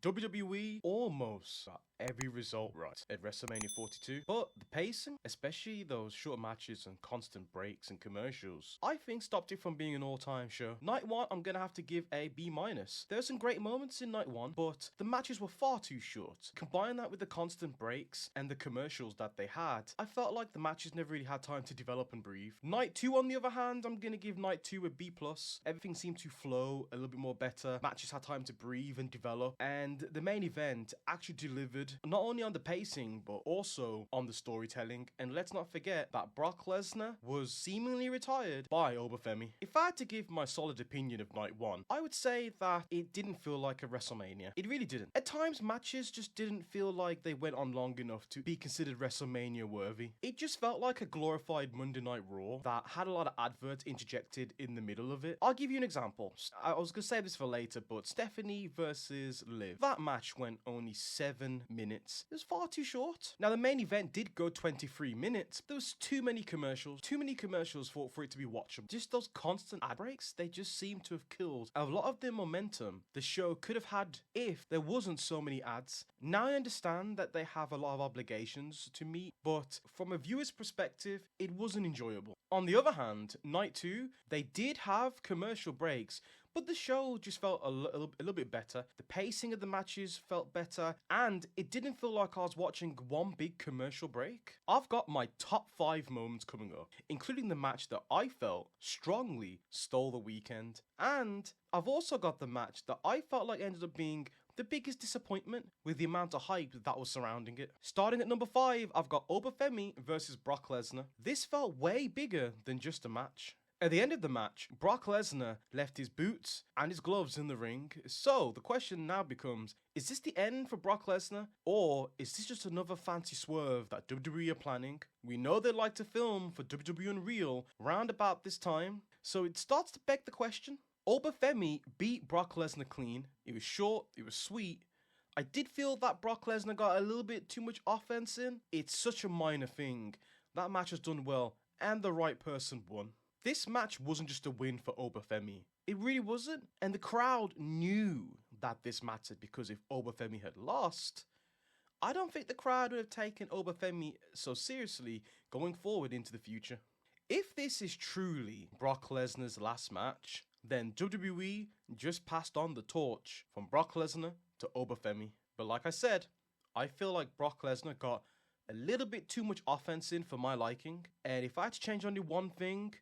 WWE almost got every result right at WrestleMania 42, but the pacing, especially those short matches and constant breaks and commercials, I think stopped it from being an all-time show. Night 1, I'm gonna have to give a B-. There were some great moments in Night 1, but the matches were far too short. Combine that with the constant breaks and the commercials that they had, I felt like the matches never really had time to develop and breathe. Night 2, on the other hand, I'm gonna give Night 2 a B+. Everything seemed to flow a little bit more better. Matches had time to breathe and develop, and the main event actually delivered not only on the pacing but also on the storytelling. And let's not forget that Brock Lesnar was seemingly retired by Obafemi. If I had to give my solid opinion of Night 1, I would say that it didn't feel like a WrestleMania. It really didn't. At times, matches just didn't feel like they went on long enough to be considered WrestleMania worthy. It just felt like a glorified Monday Night Raw that had a lot of adverts interjected in the middle of it. I'll give you an example. I was gonna save this for later, but Stephanie versus Liv. That match went only 7 minutes. It was far too short. Now, the main event did go 23 minutes. There was too many commercials for it to be watchable. Just those constant ad breaks, they just seem to have killed a lot of the momentum the show could have had if there wasn't so many ads. Now I understand that they have a lot of obligations to meet, but from a viewer's perspective, it wasn't enjoyable. On the other hand, Night 2, they did have commercial breaks, but the show just felt a little bit better. The pacing of the matches felt better, and it didn't feel like I was watching one big commercial break. I've got my top 5 moments coming up, including the match that I felt strongly stole the weekend. And I've also got the match that I felt like ended up being the biggest disappointment with the amount of hype that was surrounding it. Starting at number 5, I've got Obafemi versus Brock Lesnar. This felt way bigger than just a match. At the end of the match, Brock Lesnar left his boots and his gloves in the ring. So the question now becomes, is this the end for Brock Lesnar? Or is this just another fancy swerve that WWE are planning? We know they like to film for WWE Unreal round about this time. So it starts to beg the question. Obafemi beat Brock Lesnar clean. It was short, it was sweet. I did feel that Brock Lesnar got a little bit too much offense in. It's such a minor thing. That match was done well and the right person won. This match wasn't just a win for Obafemi. It really wasn't. And the crowd knew that this mattered, because if Obafemi had lost, I don't think the crowd would have taken Obafemi so seriously going forward into the future. If this is truly Brock Lesnar's last match, then WWE just passed on the torch from Brock Lesnar to Obafemi. But like I said, I feel like Brock Lesnar got a little bit too much offense in for my liking. And if I had to change only one thing,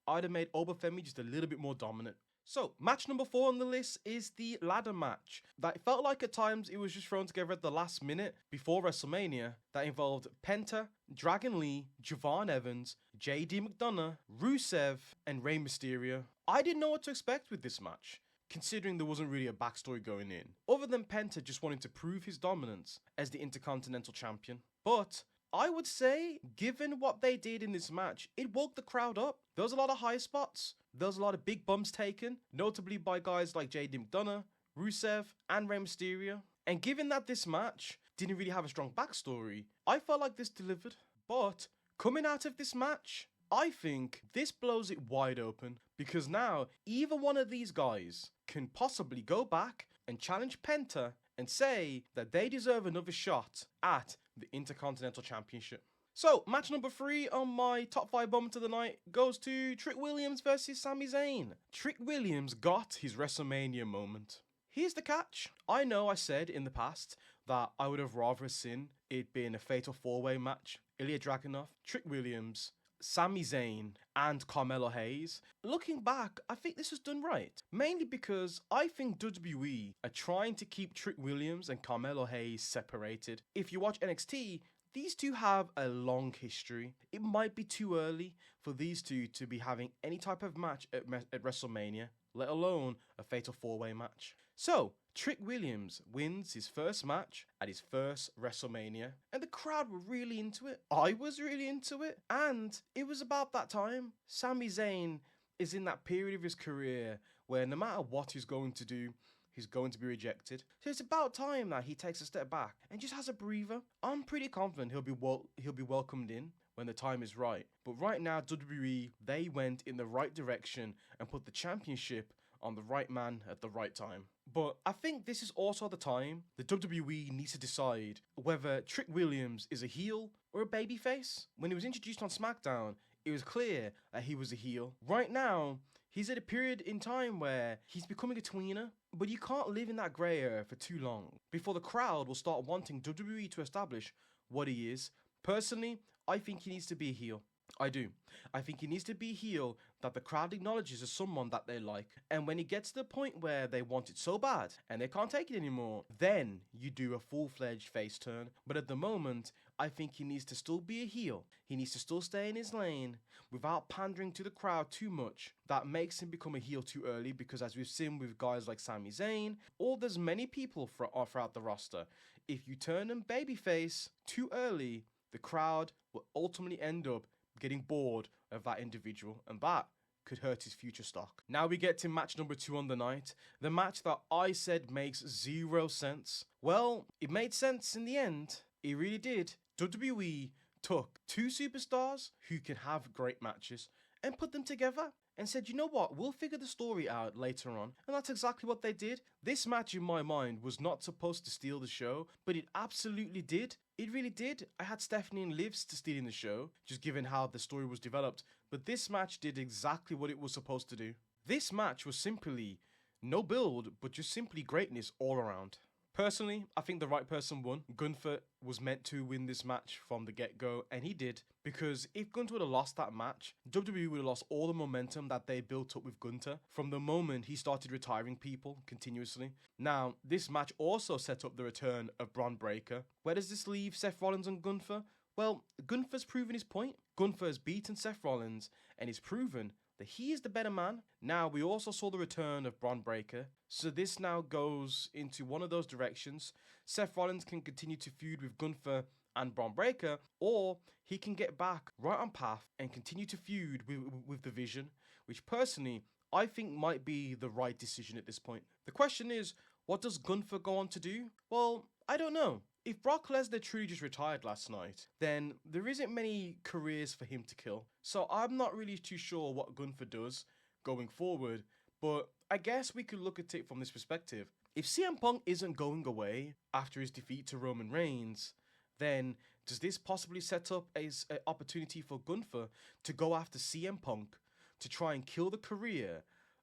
I'd have made Obafemi just a little bit more dominant. So, match number 4 on the list is the ladder match. That felt like at times it was just thrown together at the last minute before WrestleMania. That involved Penta, Dragon Lee, Javon Evans, JD McDonough, Rusev, and Rey Mysterio. I didn't know what to expect with this match, considering there wasn't really a backstory going in, other than Penta just wanting to prove his dominance as the Intercontinental Champion. But I would say, given what they did in this match, it woke the crowd up. There was a lot of high spots. There was a lot of big bumps taken, notably by guys like JD McDonough, Rusev, and Rey Mysterio. And given that this match didn't really have a strong backstory, I felt like this delivered. But coming out of this match, I think this blows it wide open, because now either one of these guys can possibly go back and challenge Penta and say that they deserve another shot at the Intercontinental Championship. So, match number 3 on my top 5 moments of the night goes to Trick Williams versus Sami Zayn. Trick Williams got his WrestleMania moment. Here's the catch. I know I said in the past that I would have rather seen it being a fatal 4-way match. Ilya Dragunov, Trick Williams, Sami Zayn, and Carmelo Hayes. Looking back, I think this was done right. Mainly because I think WWE are trying to keep Trick Williams and Carmelo Hayes separated. If you watch NXT, these two have a long history. It might be too early for these two to be having any type of match at WrestleMania, let alone a fatal 4-way match. So, Trick Williams wins his first match at his first WrestleMania, and the crowd were really into it. I was really into it, and it was about that time. Sami Zayn is in that period of his career where no matter what he's going to do, he's going to be rejected. So it's about time that he takes a step back and just has a breather. I'm pretty confident he'll be welcomed in when the time is right. But right now, WWE, they went in the right direction and put the championship on the right man at the right time. But I think this is also the time the WWE needs to decide whether Trick Williams is a heel or a babyface. When he was introduced on SmackDown, it was clear that he was a heel. Right now, he's at a period in time where he's becoming a tweener, but you can't live in that grey area for too long before the crowd will start wanting WWE to establish what he is. Personally, I think he needs to be a heel. I do. I think he needs to be a heel that the crowd acknowledges as someone that they like. And when it gets to the point where they want it so bad and they can't take it anymore, then you do a full-fledged face turn. But at the moment, I think he needs to still be a heel. He needs to still stay in his lane without pandering to the crowd too much. That makes him become a heel too early because, as we've seen with guys like Sami Zayn, or there's many people throughout the roster, if you turn them babyface too early, the crowd will ultimately end up getting bored of that individual, and that could hurt his future stock. Now we get to match number 2 on the night, the match that I said makes zero sense. Well, it made sense in the end. It really did. WWE took 2 superstars who can have great matches and put them together and said, you know what, we'll figure the story out later on. And that's exactly what they did. This match, in my mind, was not supposed to steal the show, but it absolutely did. It really did. I had Stephanie and Liv stealing the show, just given how the story was developed. But this match did exactly what it was supposed to do. This match was simply no build, but just simply greatness all around. Personally, I think the right person won. Gunther was meant to win this match from the get-go, and he did. Because if Gunther would have lost that match, WWE would have lost all the momentum that they built up with Gunther from the moment he started retiring people continuously. Now, this match also set up the return of Bron Breakker. Where does this leave Seth Rollins and Gunther? Well, Gunther's proven his point. Gunther has beaten Seth Rollins, and he's proven that he is the better man. Now, we also saw the return of Bron Breakker, so this now goes into one of those directions. Seth Rollins can continue to feud with Gunther and Bron Breakker, or he can get back right on path and continue to feud with the Vision, which personally, I think might be the right decision at this point. The question is, what does Gunther go on to do? Well, I don't know. If Brock Lesnar truly just retired last night, then there isn't many careers for him to kill. So I'm not really too sure what Gunther does going forward, but I guess we could look at it from this perspective. If CM Punk isn't going away after his defeat to Roman Reigns, then does this possibly set up as an opportunity for Gunther to go after CM Punk to try and kill the career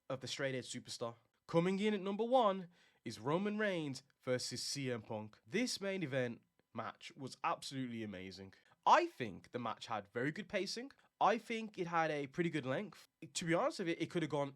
of the straight-edge superstar? Coming in at number 1 is Roman Reigns versus CM Punk. This main event match was absolutely amazing. I think the match had very good pacing. I think it had a pretty good length. To be honest with it, it could have gone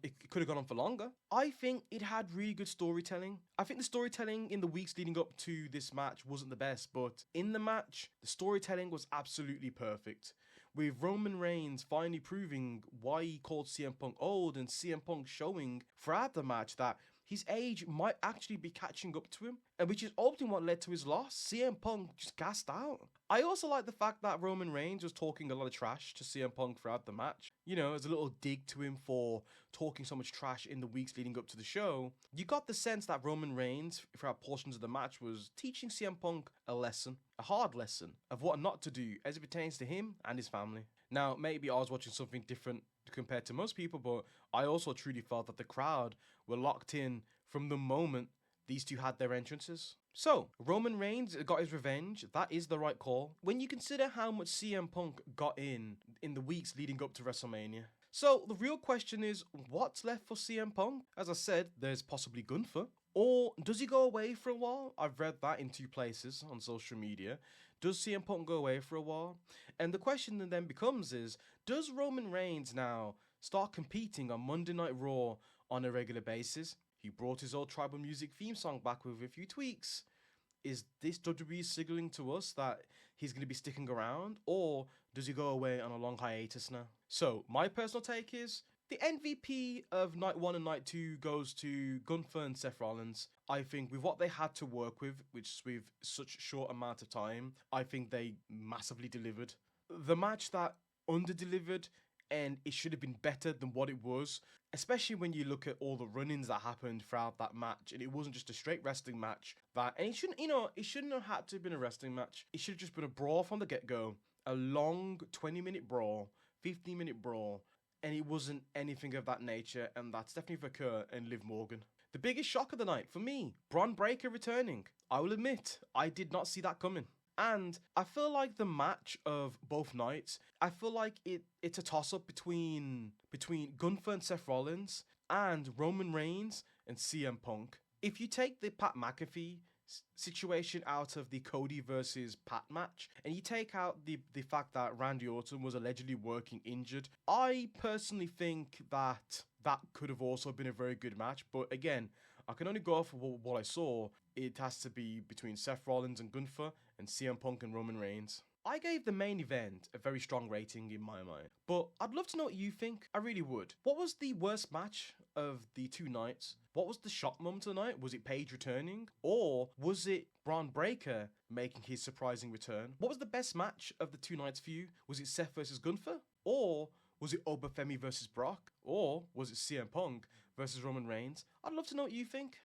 on for longer. I think it had really good storytelling. I think the storytelling in the weeks leading up to this match wasn't the best, but in the match, the storytelling was absolutely perfect. With Roman Reigns finally proving why he called CM Punk old, and CM Punk showing throughout the match that his age might actually be catching up to him, and which is often what led to his loss. CM Punk just gassed out. I also like the fact that Roman Reigns was talking a lot of trash to CM Punk throughout the match. You know, as a little dig to him for talking so much trash in the weeks leading up to the show. You got the sense that Roman Reigns, throughout portions of the match, was teaching CM Punk a lesson, a hard lesson, of what not to do as it pertains to him and his family. Now, maybe I was watching something different compared to most people, but I also truly felt that the crowd were locked in from the moment these two had their entrances. So, Roman Reigns got his revenge. That is the right call when you consider how much CM Punk got in the weeks leading up to WrestleMania. So, the real question is, what's left for CM Punk? As I said, there's possibly Gunther. Or does he go away for a while? I've read that in 2 places on social media. Does CM Punk go away for a while? And the question then becomes is, does Roman Reigns now start competing on Monday Night Raw on a regular basis? He brought his old tribal music theme song back with a few tweaks. Is this WWE signaling to us that he's going to be sticking around? Or does he go away on a long hiatus now? So, my personal take is, the MVP of Night 1 and Night 2 goes to Gunther and Seth Rollins. I think with what they had to work with, which with such short amount of time, I think they massively delivered. The match that under-delivered, and it should have been better than what it was, especially when you look at all the run-ins that happened throughout that match, and it wasn't just a straight wrestling match. And it shouldn't have had to have been a wrestling match. It should have just been a brawl from the get-go. A long 20-minute brawl, 15-minute brawl, and it wasn't anything of that nature, and that's definitely for Kurt and Liv Morgan. The biggest shock of the night for me, Bron Breakker returning. I will admit, I did not see that coming. And I feel like the match of both nights, I feel like it's a toss up between Gunther and Seth Rollins and Roman Reigns and CM Punk. If you take the Pat McAfee situation out of the Cody versus Pat match, and you take out the fact that Randy Orton was allegedly working injured, I personally think that that could have also been a very good match. But again, I can only go off of what I saw. It has to be between Seth Rollins and Gunther and CM Punk and Roman Reigns. I gave the main event a very strong rating in my mind, but I'd love to know what you think. I really would. What was the worst match of the two nights? What was the shock moment of the night? Was it Paige returning? Or was it Bron Breakker making his surprising return? What was the best match of the two nights for you? Was it Seth versus Gunther? Or was it Obafemi versus Brock? Or was it CM Punk versus Roman Reigns? I'd love to know what you think.